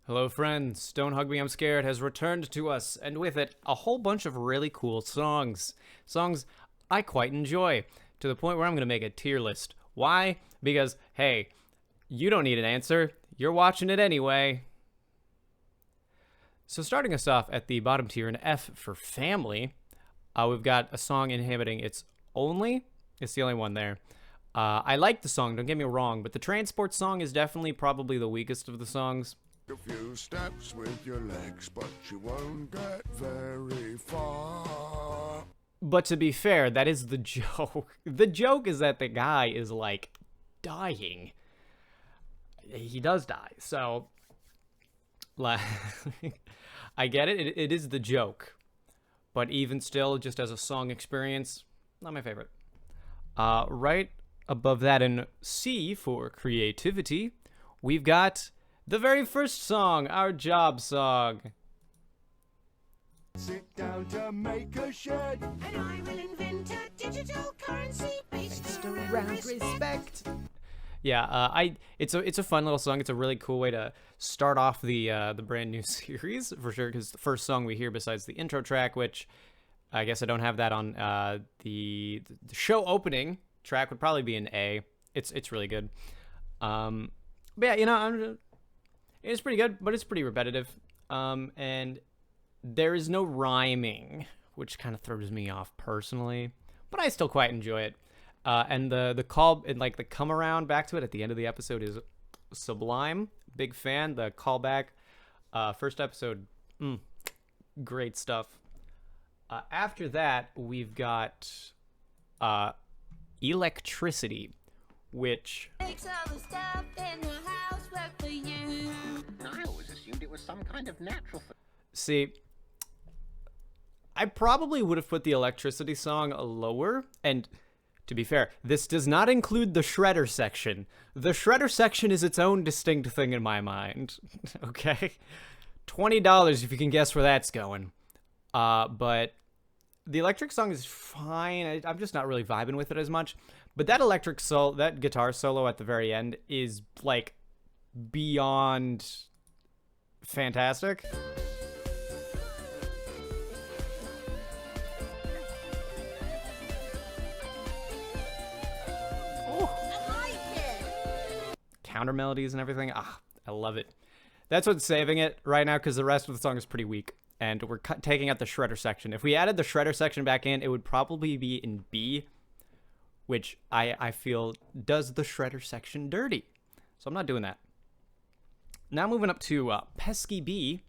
Hello, friends. Don't Hug Me, I'm Scared has returned to us, and with it, a whole bunch of really cool songs. Songs I quite enjoy, to the point where I'm going to make a tier list. Why? Because, hey, you don't need an answer. You're watching it anyway. So starting us off at the bottom tier, an F for Family, we've got a song inhabiting It's Only. It's the only one there. I like the song, don't get me wrong, but the Transport song is definitely probably the weakest of the songs. A few steps with your legs, but you won't get very far. But to be fair, that is the joke. The joke is that the guy is, like, dying. He does die, so... I get it. It is the joke. But even still, just as a song experience, not my favorite. Right above that in C for Creativity, we've got... the very first song, our job song. Sit down to make a shed, and I will invent a digital currency based around respect. Yeah, it's a fun little song. It's a really cool way to start off the brand new series for sure. Because the first song we hear besides the intro track, which I guess I don't have that on the show opening track, would probably be an A. It's really good. But yeah, you know, it's pretty good, but it's pretty repetitive. And there is no rhyming, which kind of throws me off personally, but I still quite enjoy it. And the call and like the come around back to it at the end of the episode is sublime. Big fan. The callback, first episode, great stuff. After that, we've got Electricity, which Makes all the stuff in the house work for you. I always assumed it was some kind of natural. see. I probably would have put the Electricity song lower, and to be fair, this does not include the Shredder section. The Shredder section is its own distinct thing in my mind. Okay? $20 if you can guess where that's going. But the electric song is fine. I'm just not really vibing with it as much. But that guitar solo at the very end is, like, beyond fantastic. Counter melodies and everything. I love it. That's what's saving it right now, because the rest of the song is pretty weak, and we're taking out the Shredder section. If we added the Shredder section back in, it would probably be in B, which I feel does the Shredder section dirty. So I'm not doing that. Now moving up to Pesky B,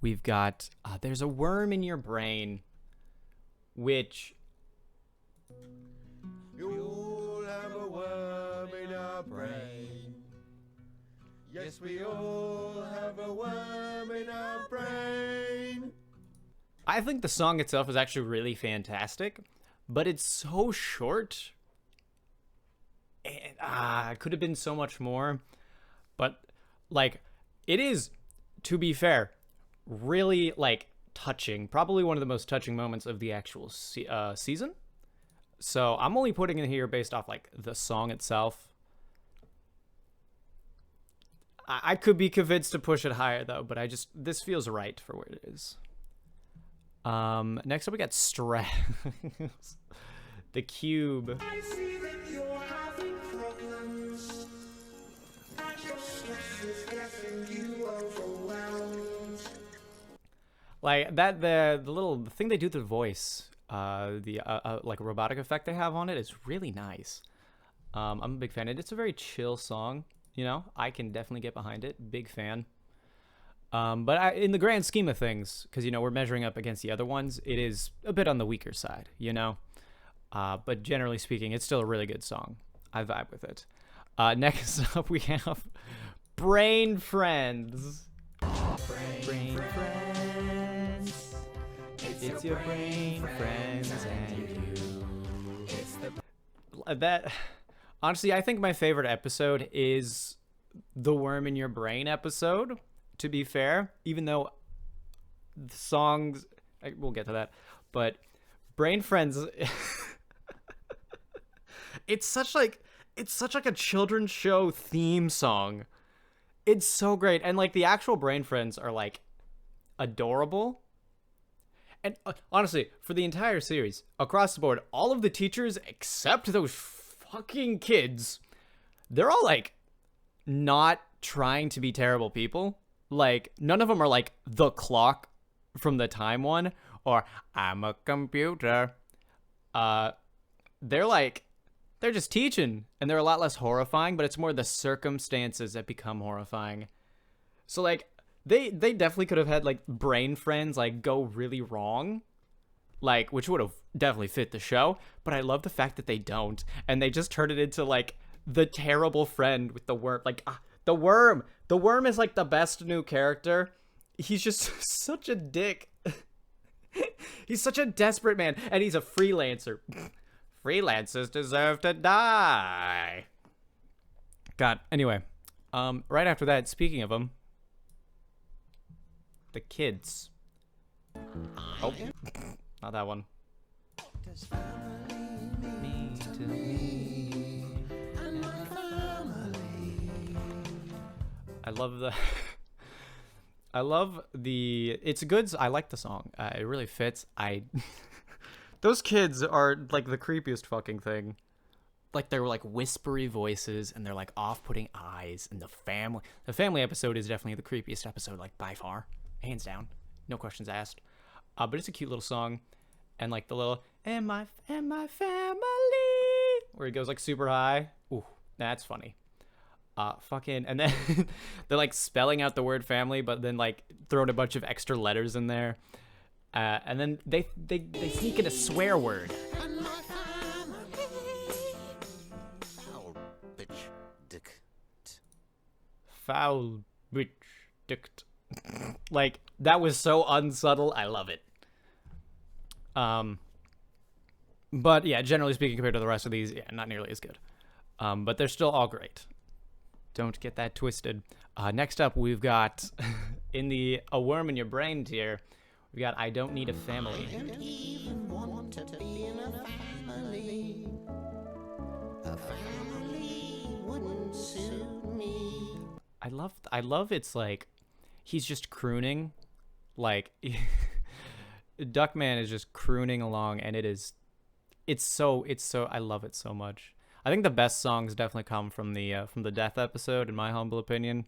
we've got There's a Worm in Your Brain, which... you'll have a worm in our brain. Yes, we all have a worm in our brain. I think the song itself is actually really fantastic, but it's so short. And it could have been so much more. But, like, it is, to be fair, really, like, touching. Probably one of the most touching moments of the actual season. So I'm only putting it here based off, like, the song itself. I could be convinced to push it higher, though, but this feels right for where it is. Next up, we got Stress. The Cube. I see that you're having problems, and your stress is getting you overwhelmed. Like, the little thing they do to the voice, like, robotic effect they have on it is really nice. I'm a big fan. It's a very chill song. You know, I can definitely get behind it. Big fan. But in the grand scheme of things, because, you know, we're measuring up against the other ones, it is a bit on the weaker side, you know? But generally speaking, it's still a really good song. I vibe with it. Next up, we have Brain Friends. Brain Friends. It's your brain friends and you. It's that... Honestly, I think my favorite episode is the Worm in Your Brain episode, to be fair, even though the songs, we'll get to that, but Brain Friends, it's such like a children's show theme song. It's so great. And like the actual brain friends are like adorable. And honestly, for the entire series, across the board, all of the teachers except those fucking kids, they're all like not trying to be terrible people. Like none of them are like the clock from the time one or I'm a computer. They're like they're just teaching and they're a lot less horrifying, but it's more the circumstances that become horrifying. So like they definitely could have had like brain friends like go really wrong, like which would have definitely fit the show, but I love the fact that they don't and they just turn it into like the terrible friend with the worm. Like the worm is like the best new character. He's just such a dick. He's such a desperate man and he's a freelancer. Freelancers deserve to die. God, anyway, right after that, speaking of them, the kids. Oh, not that one. Me to me. I love the I love the it's good. I like the song. It really fits. Those kids are like the creepiest fucking thing. Like they're like whispery voices and they're like off-putting eyes, and the family episode is definitely the creepiest episode, like by far, hands down, no questions asked. But it's a cute little song, and like the little and my family where he goes like super high. Ooh, that's funny. Fucking, and then they're like spelling out the word family, but then like throwing a bunch of extra letters in there. And then they sneak in a swear word. Foul bitch dick. Foul bitch dick. Like that was so unsubtle. I love it. But yeah, generally speaking, compared to the rest of these, yeah, not nearly as good. But they're still all great. Don't get that twisted. Next up, we've got in the A Worm in Your Brain tier, we've got I Don't Need a Family. I don't even want to be in a family. A family wouldn't suit me. I love it's like he's just crooning, like Duckman is just crooning along, and it's so I love it so much. I think the best songs definitely come from the death episode, in my humble opinion.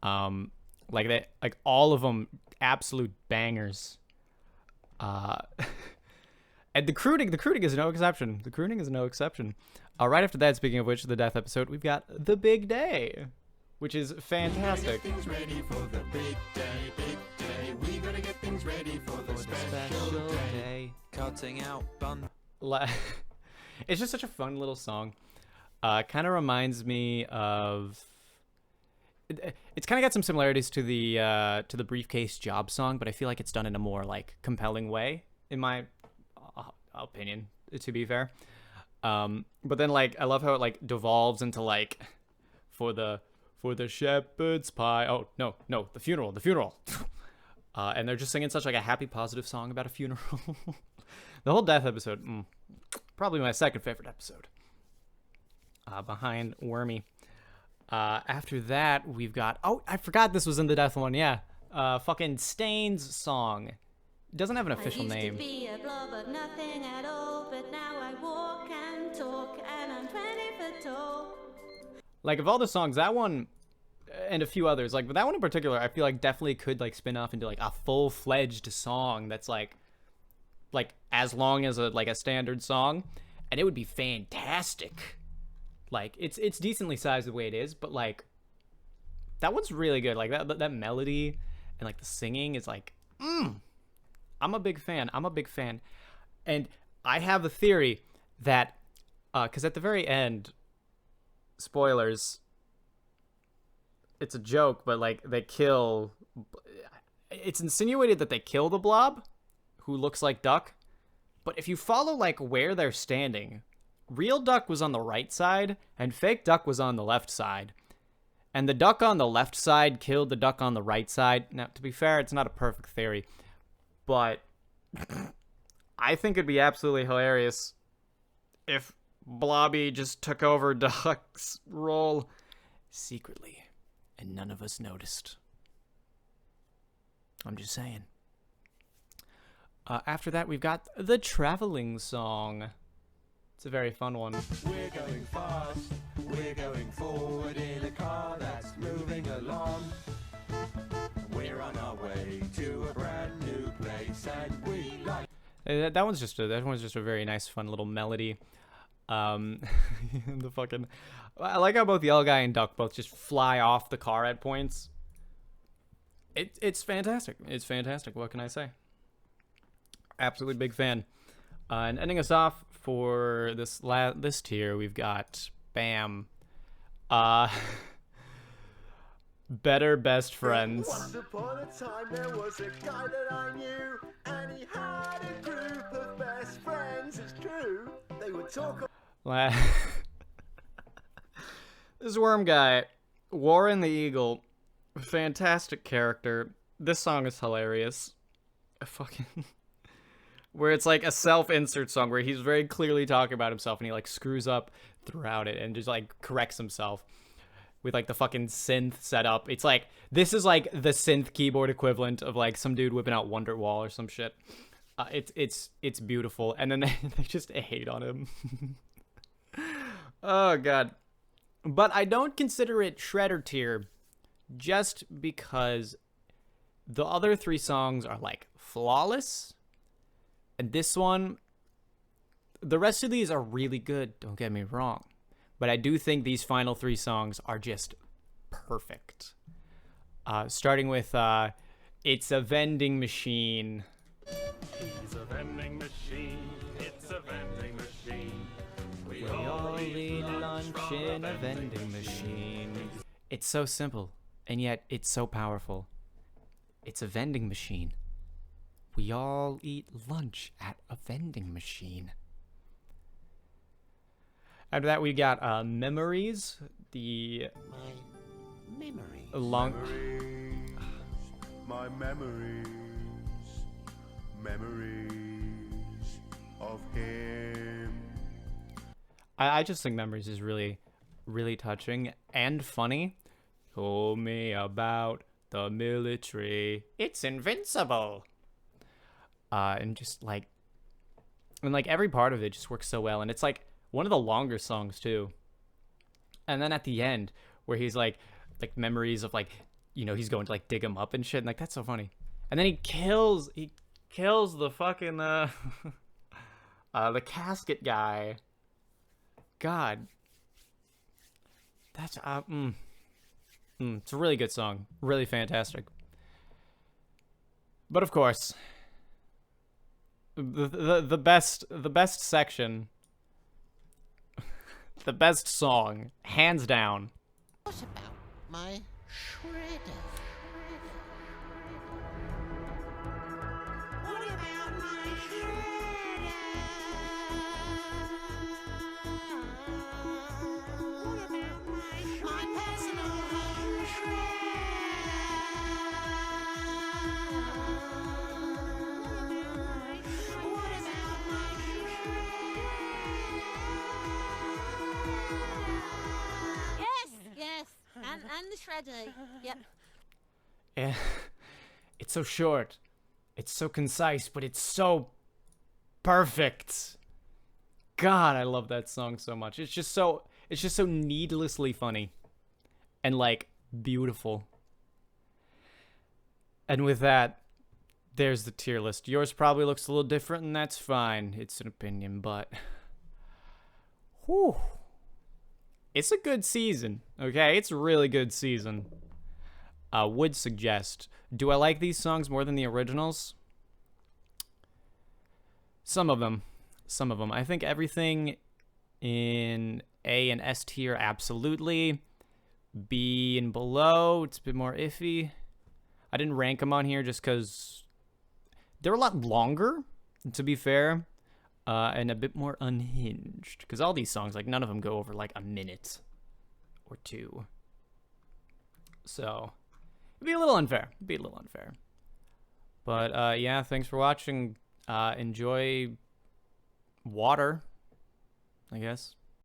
Like all of them, absolute bangers. And the crooning is no exception. The crooning is no exception. Right after that, speaking of which, the death episode, we've got The Big Day, which is fantastic. Things ready for the big day, big day. We gotta get things ready for the special day. Cutting out bun. It's just such a fun little song. Kind of reminds me of. It's kind of got some similarities to the Briefcase Job song, but I feel like it's done in a more like compelling way, in my opinion. To be fair, but then like I love how it like devolves into like for the shepherd's pie. Oh no, the funeral. And they're just singing such like a happy, positive song about a funeral. The whole death episode, probably my second favorite episode, behind Wormy. After that, we've got I forgot this was in the death one. Yeah, fucking Stain's song. It doesn't have an official name. I used to be a blob of nothing at all, but now I walk and talk, and I'm 20 foot tall. Like of all the songs, that one and a few others, like but that one in particular, I feel like definitely could like spin off into like a full-fledged song that's like as long as a standard song, and it would be fantastic. Like it's decently sized the way it is, but like that one's really good. Like that melody and like the singing is like I'm a big fan. And I have a theory that because at the very end, spoilers, it's a joke, but like it's insinuated that they kill the blob who looks like Duck. But if you follow like where they're standing, real Duck was on the right side and fake Duck was on the left side. And the Duck on the left side killed the Duck on the right side. Now, to be fair, it's not a perfect theory, but I think it'd be absolutely hilarious if Blobby just took over Duck's role secretly. and none of us noticed. I'm just saying. After that, we've got the traveling song. It's a very fun one. We're going fast, we're going forward in a car that's moving along. We're on our way to a brand new place and we like... That one's just a very nice, fun little melody. The fucking, I like how both the Yellow Guy and Duck both just fly off the car at points. It's fantastic. It's fantastic. What can I say? Absolutely big fan. And ending us off for this tier, we've got Bam. Better Best Friends. Once upon a time there was a guy that I knew, and he had a group of best friends. It's true. They would talk. This worm guy, Warren the Eagle, fantastic character. This song is hilarious. Where it's like a self-insert song where he's very clearly talking about himself and he like screws up throughout it and just like corrects himself with like the fucking synth setup. It's like, this is like the synth keyboard equivalent of like some dude whipping out Wonderwall or some shit. It's beautiful. And then they just hate on him. Oh god. But I don't consider it Shredder tier just because the other three songs are like flawless. And this one, the rest of these are really good, don't get me wrong. But I do think these final three songs are just perfect. Starting with It's a Vending Machine. He's a vending machine. It's a vending machine. We all eat lunch in a vending machine. It's so simple, and yet it's so powerful. It's a vending machine. We all eat lunch at a vending machine. After that, we got Memories, the My memory. long... My memories, memories of him. I just think Memories is really, really touching and funny. Told me about the military. It's invincible. And just like, and like every part of it just works so well. And it's like one of the longer songs too. And then at the end where he's like memories of like, you know, he's going to like dig him up and shit. And like, that's so funny. And then he kills the fucking, the casket guy. God. That's, it's a really good song. Really fantastic. But of course, the best section, the best song, hands down. What about my shredder? What about my shredder? What about my personal home shredder? What about my shredder? Yes, and the shredder. Yep. Yeah, it's so short, it's so concise, but it's so perfect. God, I love that song so much. It's just so needlessly funny and like beautiful. And with that, there's the tier list. Yours probably looks a little different, and that's fine. It's an opinion, but whew. It's a good season, okay? It's a really good season. Would suggest. Do I like these songs more than the originals? Some of them. I think everything in A and S tier, absolutely. B and below, it's a bit more iffy. I didn't rank them on here just because they're a lot longer, to be fair, and a bit more unhinged. Because all these songs, like, none of them go over, like, a minute or two. So, it'd be a little unfair. But, yeah, thanks for watching. Enjoy water, I guess.